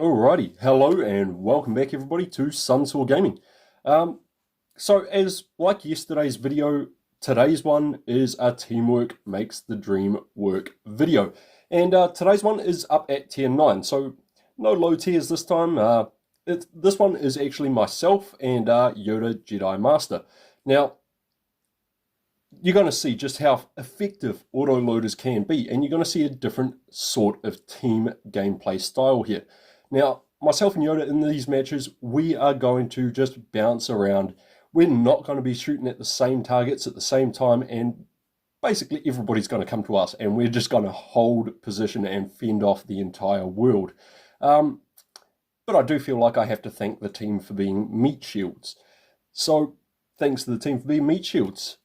Alrighty, hello and welcome back everybody to Sunsaw Gaming. So as like yesterday's video, today's one is a Teamwork Makes the Dream Work video. And today's one is up at tier 9, so no low tiers this time. This one is actually myself and Yoda Jedi Master. Now, you're going to see just how effective autoloaders can be, and you're going to see a different sort of team gameplay style here. Now, myself and Yoda in these matches, we are going to just bounce around. We're not going to be shooting at the same targets at the same time, and basically everybody's going to come to us, and we're just going to hold position and fend off the entire world. But I do feel like I have to thank the team for being meat shields. So, thanks to the team for being meat shields.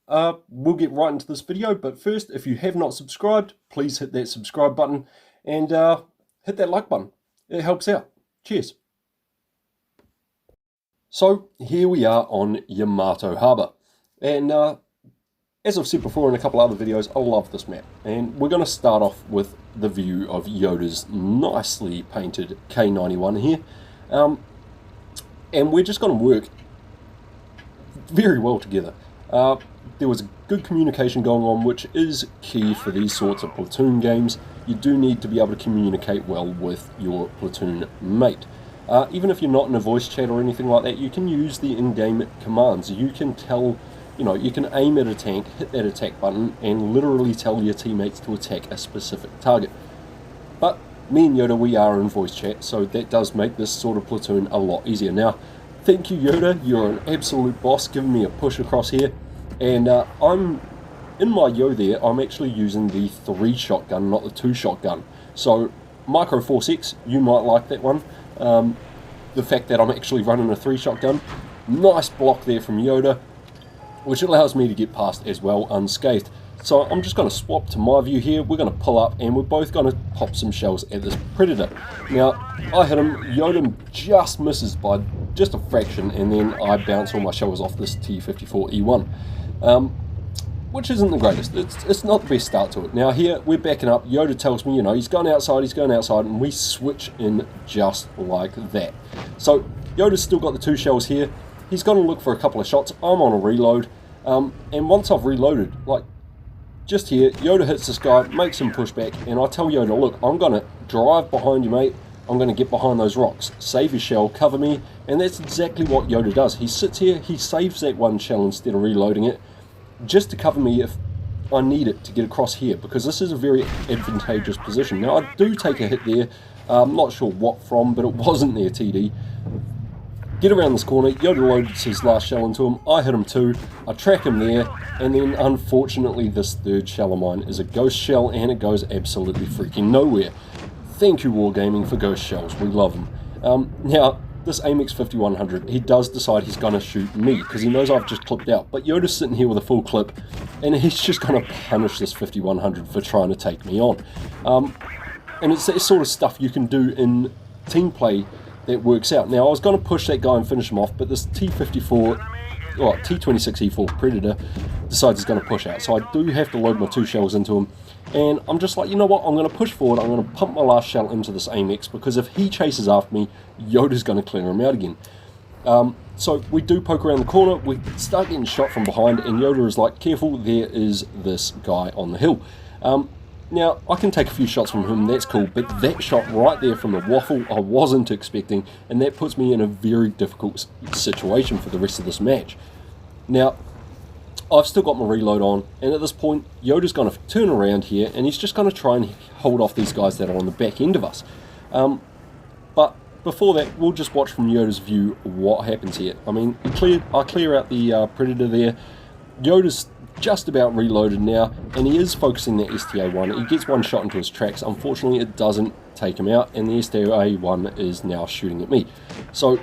We'll get right into this video, but first, if you have not subscribed, please hit that subscribe button and hit that like button. It helps out. Cheers. So here we are on Yamato Harbour, and as I've said before in a couple other videos, I love this map, and we're going to start off with the view of Yoda's nicely painted K91 here, and we're just going to work very well together. There was good communication going on, which is key for these sorts of platoon games. You do need to be able to communicate well with your platoon mate. Even if you're not in a voice chat or anything like that, you can use the in-game commands. You can tell, you can aim at a tank, hit that attack button, and literally tell your teammates to attack a specific target. But me and Yoda, we are in voice chat, so that does make this sort of platoon a lot easier. Now, thank you, Yoda. You're an absolute boss, giving me a push across here. And I'm in my yo there, I'm actually using the 3 shotgun, not the 2 shotgun. So, Micro Force X, you might like that one. The fact that I'm actually running a 3 shotgun. Nice block there from Yoda, which allows me to get past as well unscathed. So I'm just going to swap to my view here. We're going to pull up and we're both going to pop some shells at this predator. Now, I hit him, Yoda just misses by just a fraction, and then I bounce all my shells off this T-54 E1. Which isn't the greatest. It's not the best start to it. Now here, we're backing up. Yoda tells me, he's going outside, and we switch in just like that. So, Yoda's still got the 2 shells here. He's going to look for a couple of shots. I'm on a reload. And once I've reloaded, just here, Yoda hits this guy, makes him push back, and I tell Yoda, look, I'm going to drive behind you, mate. I'm going to get behind those rocks. Save your shell, cover me, and that's exactly what Yoda does. He sits here, he saves that 1 shell instead of reloading it, just to cover me if I need it to get across here, because this is a very advantageous position. Now, I do take a hit there. I'm not sure what from, but it wasn't there, TD. Get around this corner, Yoda loads his last shell into him, I hit him too, I track him there, and then unfortunately this 3rd shell of mine is a ghost shell, and it goes absolutely freaking nowhere. Thank you, Wargaming, for ghost shells, we love them. Now, this AMX 5100, he does decide he's going to shoot me, because he knows I've just clipped out, but Yoda's sitting here with a full clip, and he's just going to punish this 5100 for trying to take me on. And it's that sort of stuff you can do in team play that works out. Now, I was going to push that guy and finish him off, but this T-26 E4 Predator decides he's going to push out, so I do have to load my 2 shells into him. And I'm just like, you know what, I'm going to push forward, I'm going to pump my last shell into this AMX, because if he chases after me, Yoda's going to clear him out again. So we do poke around the corner, we start getting shot from behind, and Yoda is like, careful, there is this guy on the hill. Now, I can take a few shots from him, that's cool, but that shot right there from the waffle, I wasn't expecting, and that puts me in a very difficult situation for the rest of this match. Now, I've still got my reload on, and at this point, Yoda's going to turn around here, and he's just going to try and hold off these guys that are on the back end of us. But before that, we'll just watch from Yoda's view what happens here. I mean, I clear out the Predator there. Yoda's just about reloaded now, and he is focusing that STA-1. He gets 1 shot into his tracks. Unfortunately, it doesn't take him out, and the STA-1 is now shooting at me. So,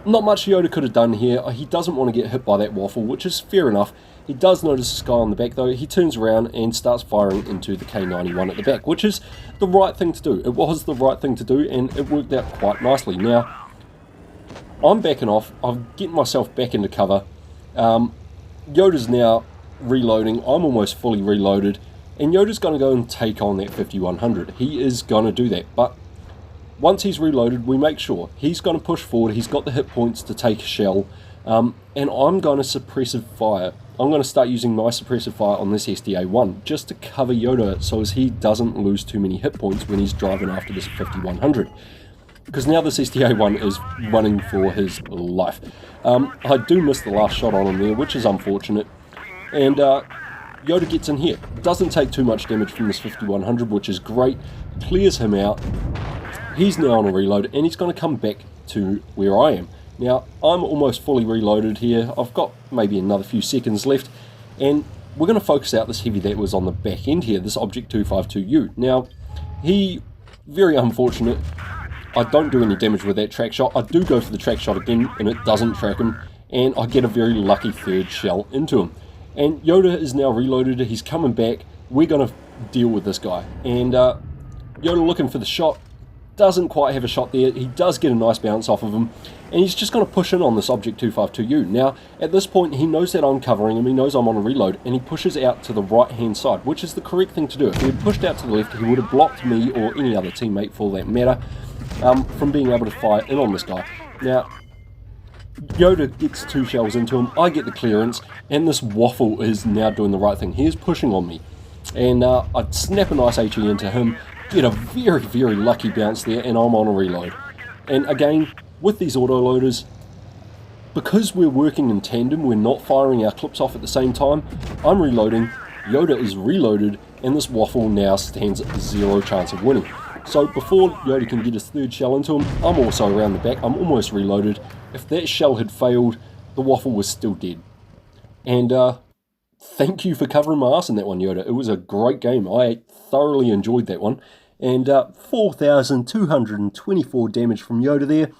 not much Yoda could have done here. He doesn't want to get hit by that waffle, which is fair enough. He does notice this guy on the back though. He turns around and starts firing into the K91 at the back, which is the right thing to do. It was the right thing to do, and it worked out quite nicely. Now, I'm backing off. I'm getting myself back into cover. Yoda's now reloading. I'm almost fully reloaded, and Yoda's going to go and take on that 5100. He is going to do that, but once he's reloaded, we make sure he's going to push forward, he's got the hit points to take a shell, and I'm going to suppressive fire. I'm going to start using my suppressive fire on this SDA-1 just to cover Yoda so as he doesn't lose too many hit points when he's driving after this 5100. Because now this SDA-1 is running for his life. I do miss the last shot on him there, which is unfortunate. And Yoda gets in here. Doesn't take too much damage from this 5100, which is great. Clears him out. He's now on a reload, and he's going to come back to where I am. Now, I'm almost fully reloaded here. I've got maybe another few seconds left, and we're going to focus out this heavy that was on the back end here, this Object 252U. Now, very unfortunate. I don't do any damage with that track shot. I do go for the track shot again, and it doesn't track him, and I get a very lucky third shell into him. And Yoda is now reloaded. He's coming back. We're going to deal with this guy. And Yoda looking for the shot. Doesn't quite have a shot there. He does get a nice bounce off of him, and he's just going to push in on this Object 252U. Now, at this point, he knows that I'm covering him, he knows I'm on a reload, and he pushes out to the right-hand side, which is the correct thing to do. If he had pushed out to the left, he would have blocked me or any other teammate, for that matter, from being able to fire in on this guy. Now, Yoda gets 2 shells into him, I get the clearance, and this waffle is now doing the right thing. He is pushing on me, and I snap a nice HE into him, get a very, very lucky bounce there, and I'm on a reload. And again, with these autoloaders, because we're working in tandem, we're not firing our clips off at the same time, I'm reloading, Yoda is reloaded, and this waffle now stands 0 chance of winning. So before Yoda can get his third shell into him, I'm also around the back, I'm almost reloaded. If that shell had failed, the waffle was still dead. And thank you for covering my ass in that one, Yoda. It was a great game. I thoroughly enjoyed that one. And 4,224 damage from Yoda there,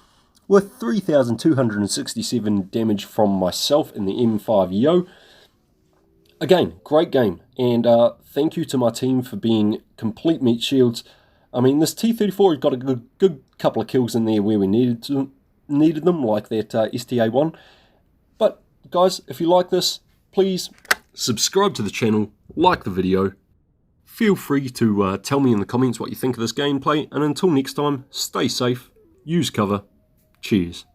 with 3,267 damage from myself in the M5EO. Again, great game. And thank you to my team for being complete meat shields. I mean, this T-34 got a good couple of kills in there where we needed them, like that STA-1. But, guys, if you like this, please subscribe to the channel, like the video. Feel free to tell me in the comments what you think of this gameplay, and until next time, stay safe, use cover, cheers.